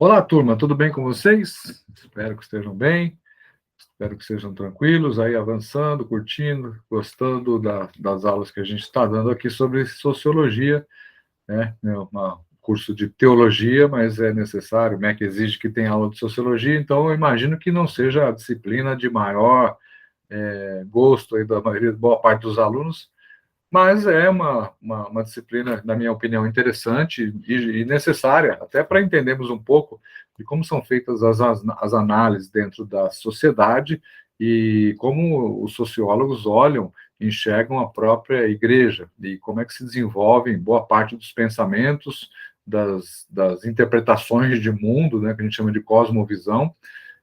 Olá, turma, tudo bem com vocês? Espero que estejam bem, espero que sejam tranquilos, aí avançando, curtindo, gostando das aulas que a gente está dando aqui sobre sociologia, né? É um curso de teologia, mas é necessário, o MEC exige que tenha aula de sociologia, então eu imagino que não seja a disciplina de maior gosto aí da maioria, boa parte dos alunos, mas é uma disciplina, na minha opinião, interessante e necessária, até para entendermos um pouco de como são feitas as análises dentro da sociedade e como os sociólogos olham, enxergam a própria igreja e como é que se desenvolvem boa parte dos pensamentos, das interpretações de mundo, né, que a gente chama de cosmovisão,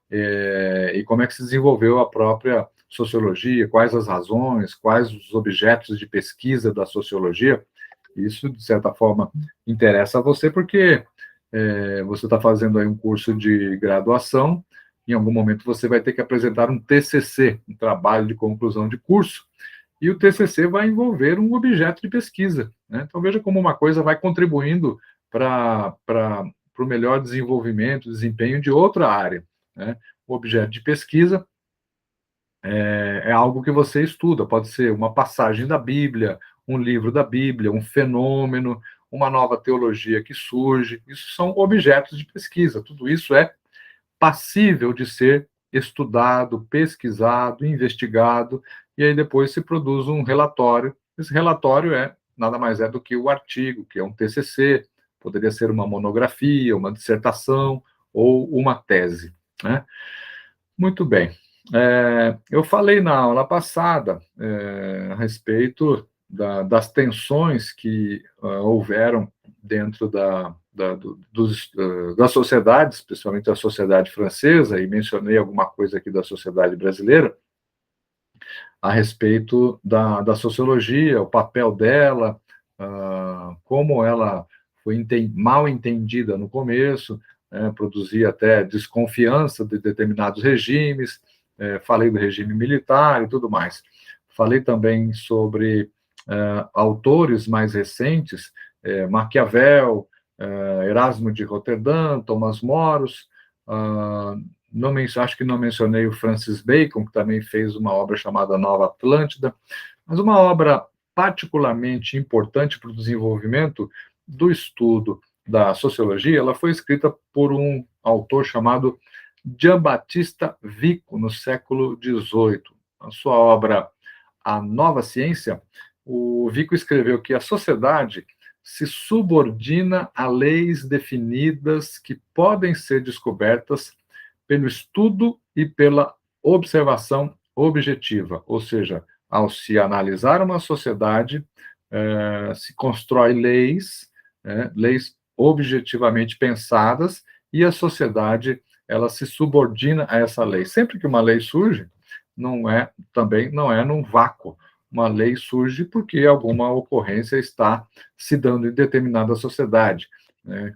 e como é que se desenvolveu a própria sociologia, quais as razões, quais os objetos de pesquisa da sociologia. Isso, de certa forma, interessa a você, porque você está fazendo aí um curso de graduação, em algum momento você vai ter que apresentar um TCC, um trabalho de conclusão de curso, e o TCC vai envolver um objeto de pesquisa, né? Então, veja como uma coisa vai contribuindo para o melhor desenvolvimento, desempenho de outra área, né? O objeto de pesquisa é algo que você estuda, pode ser uma passagem da Bíblia, um livro da Bíblia, um fenômeno, uma nova teologia que surge. Isso são objetos de pesquisa. Tudo isso é passível de ser estudado, pesquisado, investigado, e aí depois se produz um relatório. Esse relatório nada mais é do que o artigo, que é um TCC, poderia ser uma monografia, uma dissertação ou uma tese, né? Muito bem. Eu falei na aula passada a respeito das tensões que houveram dentro da sociedade, especialmente da sociedade francesa, e mencionei alguma coisa aqui da sociedade brasileira, a respeito da sociologia, o papel dela, como ela foi mal entendida no começo, produzia até desconfiança de determinados regimes, falei do regime militar e tudo mais. Falei também sobre autores mais recentes, Maquiavel, Erasmo de Roterdã, Thomas Moros, acho que não mencionei o Francis Bacon, que também fez uma obra chamada Nova Atlântida, mas uma obra particularmente importante para o desenvolvimento do estudo da sociologia, ela foi escrita por um autor chamado Giambattista Vico, no século XVIII. A sua obra A Nova Ciência, o Vico escreveu que a sociedade se subordina a leis definidas que podem ser descobertas pelo estudo e pela observação objetiva, ou seja, ao se analisar uma sociedade, se constrói leis objetivamente pensadas, e a sociedade ela se subordina a essa lei. Sempre que uma lei surge, também não é num vácuo. Uma lei surge porque alguma ocorrência está se dando em determinada sociedade, né?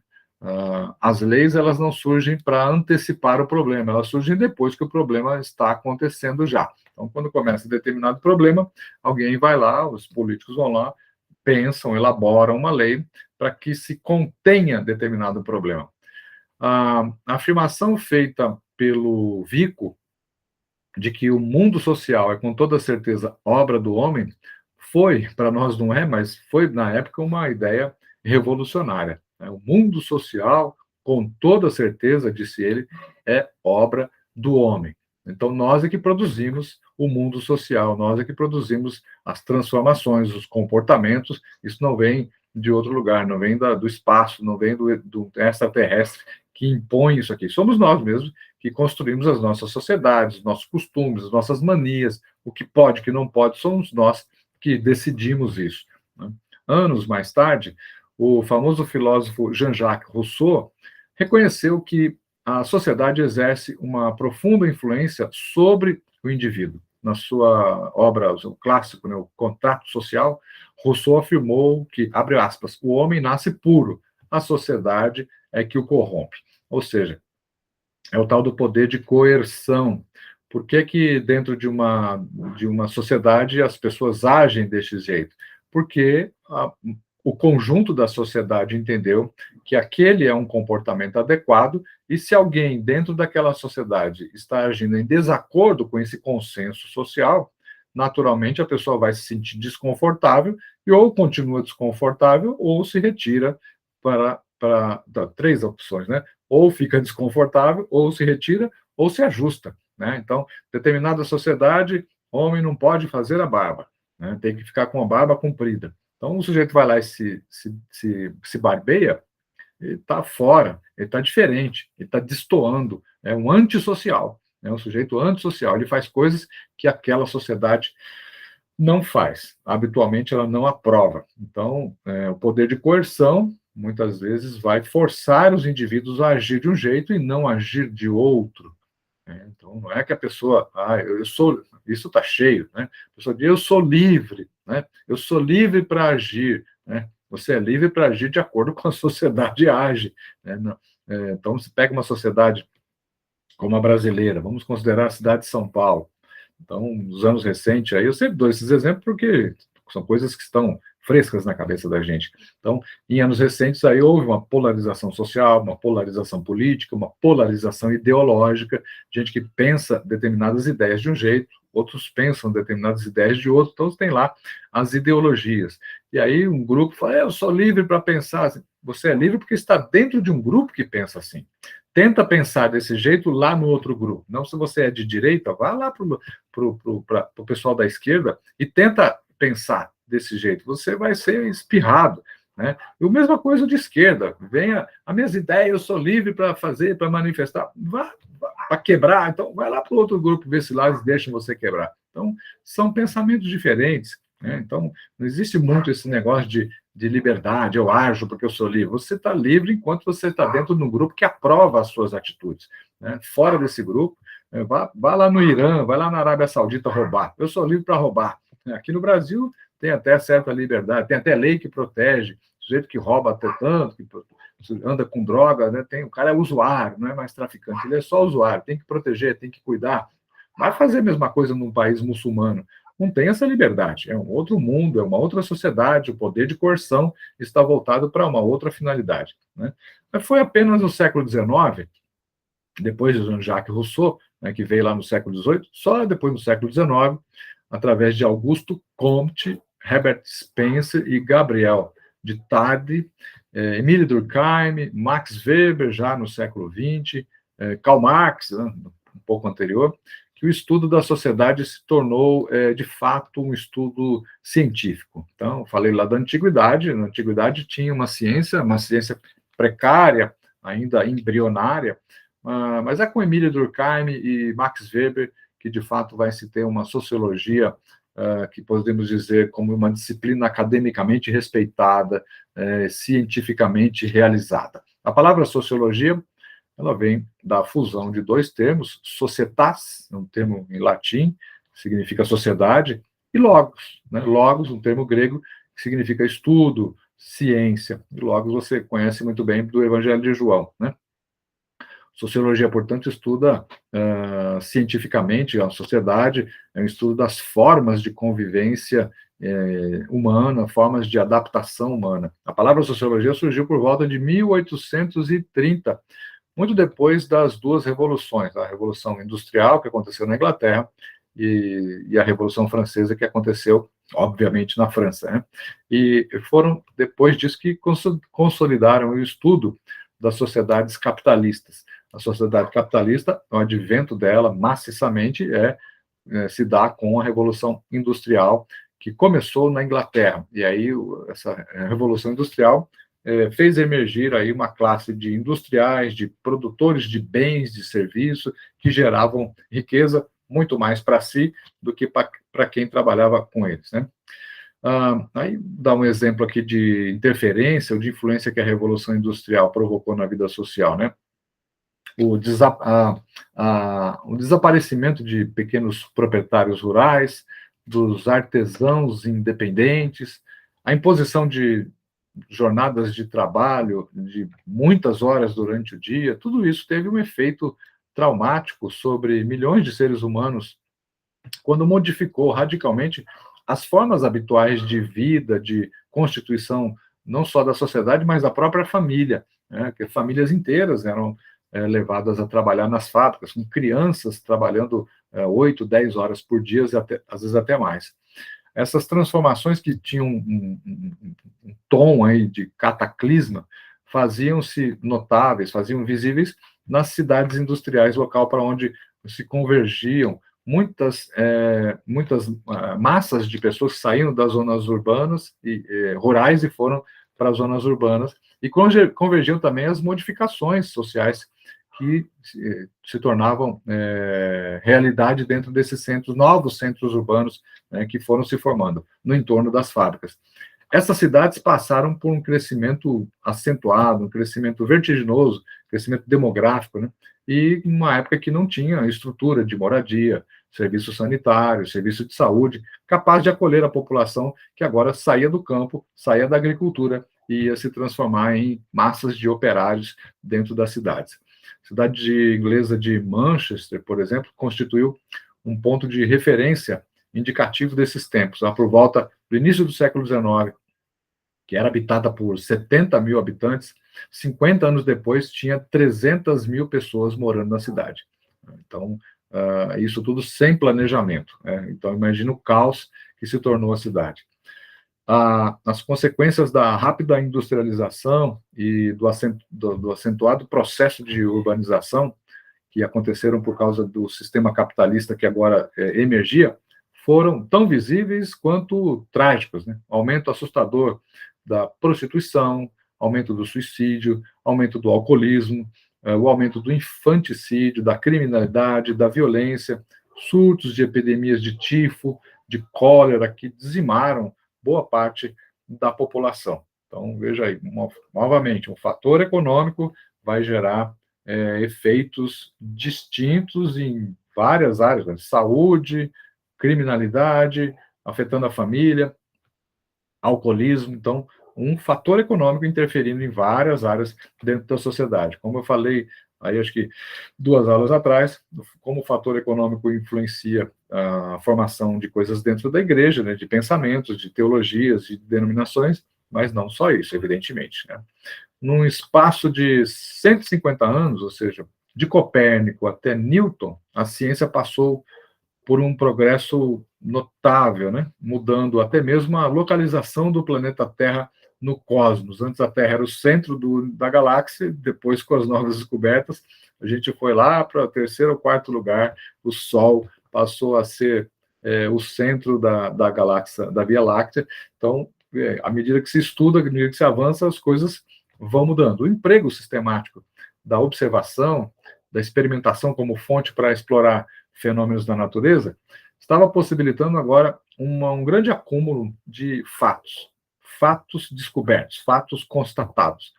As leis elas não surgem para antecipar o problema, elas surgem depois que o problema está acontecendo já. Então, quando começa determinado problema, alguém vai lá, os políticos vão lá, pensam, elaboram uma lei para que se contenha determinado problema. A afirmação feita pelo Vico de que o mundo social é com toda certeza obra do homem foi, para nós não é, mas foi na época uma ideia revolucionária, né? O mundo social, com toda certeza, disse ele, é obra do homem. Então, nós é que produzimos o mundo social, nós é que produzimos as transformações, os comportamentos. Isso não vem de outro lugar, não vem do espaço, não vem do extraterrestre que impõe isso aqui. Somos nós mesmos que construímos as nossas sociedades, os nossos costumes, as nossas manias, o que pode, o que não pode, somos nós que decidimos isso, né? Anos mais tarde, o famoso filósofo Jean-Jacques Rousseau reconheceu que a sociedade exerce uma profunda influência sobre o indivíduo. Na sua obra, o clássico, né, O Contrato Social, Rousseau afirmou que, abre aspas, o homem nasce puro, a sociedade é que o corrompe. Ou seja, é o tal do poder de coerção. Por que que dentro de uma sociedade as pessoas agem desse jeito? Porque o conjunto da sociedade entendeu que aquele é um comportamento adequado, e se alguém dentro daquela sociedade está agindo em desacordo com esse consenso social, naturalmente a pessoa vai se sentir desconfortável e ou continua desconfortável ou se retira para três opções, né? Ou fica desconfortável, ou se retira, ou se ajusta, né? Então, determinada sociedade, homem não pode fazer a barba, né? Tem que ficar com a barba comprida. Então, o sujeito vai lá e se barbeia, ele está fora, ele está diferente, ele está destoando, é um antissocial, é um sujeito antissocial, ele faz coisas que aquela sociedade não faz, habitualmente ela não aprova. Então, o poder de coerção, muitas vezes, vai forçar os indivíduos a agir de um jeito e não agir de outro. Né? Então, não é que a pessoa, eu sou, isso está cheio, né? A pessoa diz, eu sou livre, né? Eu sou livre para agir, né? Você é livre para agir de acordo com a sociedade age, né? Então, se pega uma sociedade como a brasileira, vamos considerar a cidade de São Paulo. Então, nos anos recentes, aí eu sempre dou esses exemplos porque são coisas que estão frescas na cabeça da gente. Então, em anos recentes, aí houve uma polarização social, uma polarização política, uma polarização ideológica, gente que pensa determinadas ideias de um jeito, outros pensam determinadas ideias de outro, então tem lá as ideologias. E aí um grupo fala, eu sou livre para pensar assim. Você é livre porque está dentro de um grupo que pensa assim. Tenta pensar desse jeito lá no outro grupo. Não, se você é de direita, vá lá para o pessoal da esquerda e tenta pensar desse jeito. Você vai ser espirrado. Né? E a mesma coisa de esquerda. Venha, as minhas ideias, eu sou livre para fazer, para manifestar. Vá para quebrar. Então, vai lá para o outro grupo, ver se lá eles deixam você quebrar. Então, são pensamentos diferentes. Né? Então, não existe muito esse negócio de liberdade, eu ajo porque eu sou livre. Você está livre enquanto você está dentro de um grupo que aprova as suas atitudes. Né? Fora desse grupo, vá lá no Irã, vai lá na Arábia Saudita roubar. Eu sou livre para roubar. Aqui no Brasil tem até certa liberdade, tem até lei que protege, o sujeito que rouba até tanto, que anda com droga, né? O cara é usuário, não é mais traficante, ele é só usuário, tem que proteger, tem que cuidar. Vai fazer a mesma coisa num país muçulmano. Não tem essa liberdade, é um outro mundo, é uma outra sociedade, o poder de coerção está voltado para uma outra finalidade. Né? Mas foi apenas no século XIX, depois de Jean-Jacques Rousseau, né, que veio lá no século XVIII, só depois no século XIX, através de Augusto Comte, Herbert Spencer e Gabriel de Tarde, Emile Durkheim, Max Weber, já no século XX, Karl Marx, né, um pouco anterior, que o estudo da sociedade se tornou, de fato, um estudo científico. Então, falei lá da antiguidade, na antiguidade tinha uma ciência precária, ainda embrionária, mas é com Emile Durkheim e Max Weber que, de fato, vai se ter uma sociologia que podemos dizer como uma disciplina academicamente respeitada, cientificamente realizada. A palavra sociologia, ela vem da fusão de dois termos, societas, um termo em latim, que significa sociedade, e logos, né? Logos, um termo grego, que significa estudo, ciência. E logos você conhece muito bem do Evangelho de João, né? Sociologia, portanto, estuda cientificamente a sociedade, é um estudo das formas de convivência humana, formas de adaptação humana. A palavra sociologia surgiu por volta de 1830, muito depois das duas revoluções, a Revolução Industrial, que aconteceu na Inglaterra, e a Revolução Francesa, que aconteceu, obviamente, na França. Né? E foram depois disso que consolidaram o estudo das sociedades capitalistas. A sociedade capitalista, o advento dela maciçamente se dá com a Revolução Industrial, que começou na Inglaterra. E aí essa Revolução Industrial fez emergir aí uma classe de industriais, de produtores de bens, de serviço, que geravam riqueza muito mais para si do que para quem trabalhava com eles. Né? Aí dá um exemplo aqui de interferência ou de influência que a Revolução Industrial provocou na vida social, né? O desaparecimento de pequenos proprietários rurais, dos artesãos independentes, a imposição de jornadas de trabalho de muitas horas durante o dia, tudo isso teve um efeito traumático sobre milhões de seres humanos, quando modificou radicalmente as formas habituais de vida, de constituição, não só da sociedade, mas da própria família. né, que famílias inteiras eram levadas a trabalhar nas fábricas, com crianças trabalhando 8, 10 horas por dia, às vezes até mais. Essas transformações que tinham um tom aí de cataclisma faziam-se notáveis, faziam visíveis nas cidades industriais local para onde se convergiam muitas massas de pessoas que saíram das zonas urbanas e rurais e foram para as zonas urbanas, e convergiam também as modificações sociais que se tornavam realidade dentro desses centros, novos centros urbanos, né, que foram se formando no entorno das fábricas. Essas cidades passaram por um crescimento acentuado, um crescimento vertiginoso, crescimento demográfico, né, e uma época que não tinha estrutura de moradia, serviço sanitário, serviço de saúde, capaz de acolher a população que agora saía do campo, saía da agricultura e ia se transformar em massas de operários dentro das cidades. A cidade inglesa de Manchester, por exemplo, constituiu um ponto de referência indicativo desses tempos, lá por volta do início do século XIX, que era habitada por 70 mil habitantes, 50 anos depois tinha 300 mil pessoas morando na cidade. Então, isso tudo sem planejamento. Então, imagina o caos que se tornou a cidade. As consequências da rápida industrialização e do acentuado processo de urbanização que aconteceram por causa do sistema capitalista que agora emergia, foram tão visíveis quanto trágicos, né? Aumento assustador da prostituição, aumento do suicídio, aumento do alcoolismo, o aumento do infanticídio, da criminalidade, da violência, surtos de epidemias de tifo, de cólera, que dizimaram boa parte da população. Então, veja aí, novamente, um fator econômico vai gerar efeitos distintos em várias áreas, né? Saúde, criminalidade, afetando a família, alcoolismo. Então, um fator econômico interferindo em várias áreas dentro da sociedade. Como eu falei, aí acho que 2 aulas atrás, como o fator econômico influencia a formação de coisas dentro da igreja, né, de pensamentos, de teologias, de denominações, mas não só isso, evidentemente, né? Num espaço de 150 anos, ou seja, de Copérnico até Newton, a ciência passou por um progresso notável, né? Mudando até mesmo a localização do planeta Terra no cosmos. Antes a Terra era o centro da galáxia, depois com as novas descobertas, a gente foi lá para o 3º ou 4º lugar, o Sol passou a ser o centro da galáxia, da Via Láctea. Então, à medida que se estuda, à medida que se avança, as coisas vão mudando. O emprego sistemático da observação, da experimentação como fonte para explorar fenômenos da natureza, estava possibilitando agora um grande acúmulo de fatos descobertos, fatos constatados.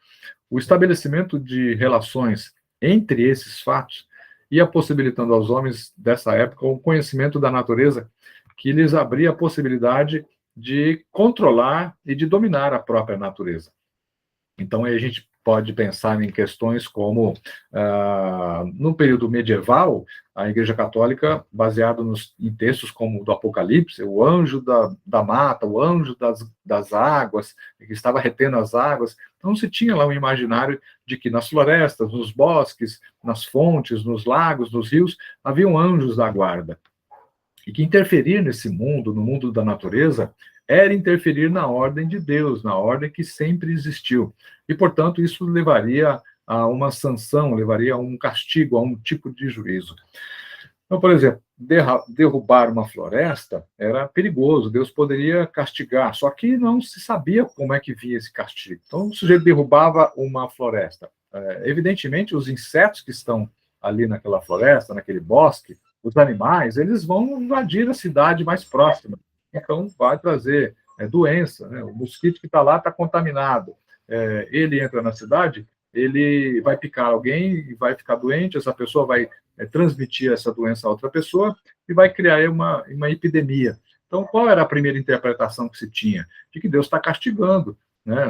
O estabelecimento de relações entre esses fatos ia possibilitando aos homens dessa época um conhecimento da natureza que lhes abria a possibilidade de controlar e de dominar a própria natureza. Então, aí a gente pode pensar em questões como, no período medieval, a Igreja Católica, baseado em textos como o do Apocalipse, o anjo da mata, o anjo das águas, que estava retendo as águas. Então, se tinha lá um imaginário de que nas florestas, nos bosques, nas fontes, nos lagos, nos rios, haviam anjos da guarda. E que interferir nesse mundo, no mundo da natureza, era interferir na ordem de Deus, na ordem que sempre existiu. E, portanto, isso levaria a uma sanção, levaria a um castigo, a um tipo de juízo. Então, por exemplo, derrubar uma floresta era perigoso, Deus poderia castigar, só que não se sabia como é que vinha esse castigo. Então, o sujeito derrubava uma floresta. Evidentemente, os insetos que estão ali naquela floresta, naquele bosque, os animais, eles vão invadir a cidade mais próxima. Então, vai trazer doença, né? O mosquito que está lá está contaminado. Ele entra na cidade, ele vai picar alguém e vai ficar doente, essa pessoa vai transmitir essa doença a outra pessoa e vai criar uma epidemia. Então, qual era a primeira interpretação que se tinha? De que Deus está castigando, né?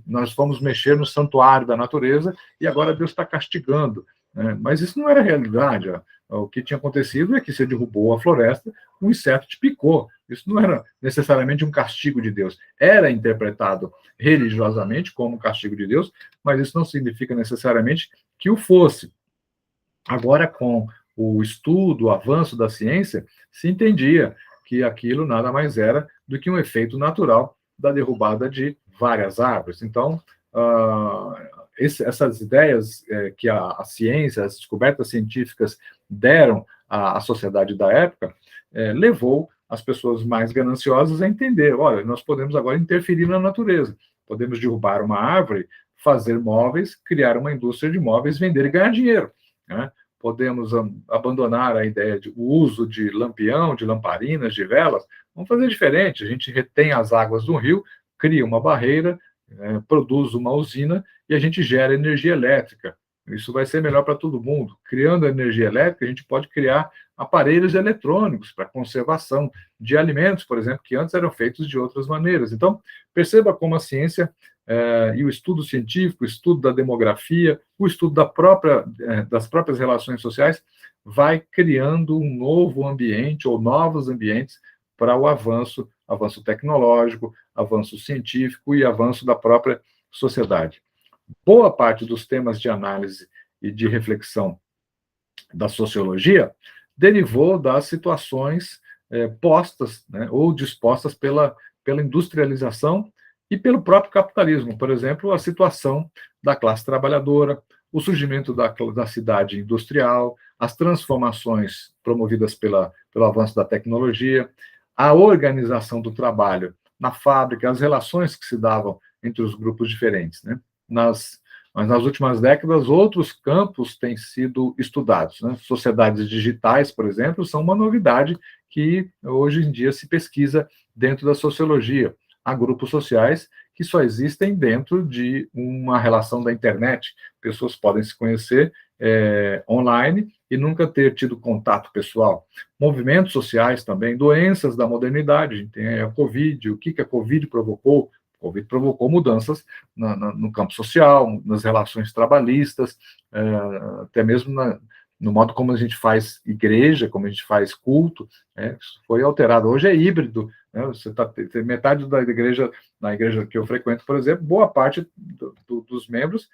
Nós fomos mexer no santuário da natureza e agora Deus está castigando. né? Mas isso não era realidade. Ó. O que tinha acontecido é que você derrubou a floresta, um inseto te picou. Isso não era necessariamente um castigo de Deus. Era interpretado religiosamente como um castigo de Deus, mas isso não significa necessariamente que o fosse. Agora, com o estudo, o avanço da ciência, se entendia que aquilo nada mais era do que um efeito natural da derrubada de várias árvores. Então, essas ideias que a ciência, as descobertas científicas deram à sociedade da época, levou as pessoas mais gananciosas a entender, olha, nós podemos agora interferir na natureza, podemos derrubar uma árvore, fazer móveis, criar uma indústria de móveis, vender e ganhar dinheiro. Né? Podemos abandonar a ideia de o uso de lampião, de lamparinas, de velas. Vamos fazer diferente. A gente retém as águas do rio, cria uma barreira, produz uma usina e a gente gera energia elétrica. Isso vai ser melhor para todo mundo. Criando energia elétrica, a gente pode criar aparelhos eletrônicos para conservação de alimentos, por exemplo, que antes eram feitos de outras maneiras. Então, perceba como a ciência e o estudo científico, o estudo da demografia, o estudo das próprias relações sociais, vai criando um novo ambiente ou novos ambientes para o avanço tecnológico, avanço científico e avanço da própria sociedade. Boa parte dos temas de análise e de reflexão da sociologia derivou das situações postas, né, ou dispostas pela industrialização e pelo próprio capitalismo. Por exemplo, a situação da classe trabalhadora, o surgimento da cidade industrial, as transformações promovidas pelo avanço da tecnologia, a organização do trabalho na fábrica, as relações que se davam entre os grupos diferentes, né? Mas nas últimas décadas, outros campos têm sido estudados. Né? Sociedades digitais, por exemplo, são uma novidade que hoje em dia se pesquisa dentro da sociologia. Há grupos sociais que só existem dentro de uma relação da internet. Pessoas podem se conhecer online e nunca ter tido contato pessoal. Movimentos sociais também, doenças da modernidade. A gente tem a Covid, o que a Covid provocou? A Covid provocou mudanças no campo social, nas relações trabalhistas, até mesmo no modo como a gente faz igreja, como a gente faz culto, isso foi alterado. Hoje é híbrido, né? Você tem metade da igreja, na igreja que eu frequento, por exemplo, boa parte dos membros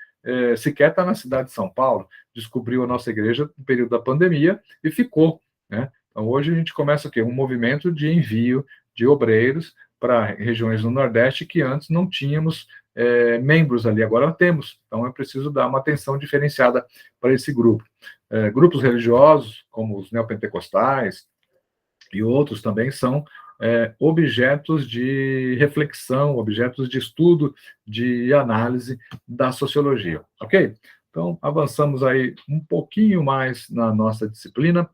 sequer está na cidade de São Paulo, descobriu a nossa igreja no período da pandemia e ficou, né? Então, hoje a gente começa o quê? Um movimento de envio de obreiros para regiões do Nordeste que antes não tínhamos membros ali, agora temos. Então, é preciso dar uma atenção diferenciada para esse grupo. Grupos religiosos, como os neopentecostais e outros também, são objetos de reflexão, objetos de estudo, de análise da sociologia, ok? Então, avançamos aí um pouquinho mais na nossa disciplina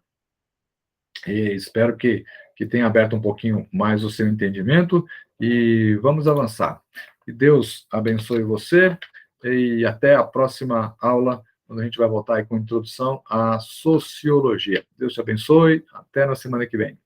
e espero que tenha aberto um pouquinho mais o seu entendimento e vamos avançar. Que Deus abençoe você e até a próxima aula, quando a gente vai voltar aí com introdução à sociologia. Deus te abençoe, até na semana que vem.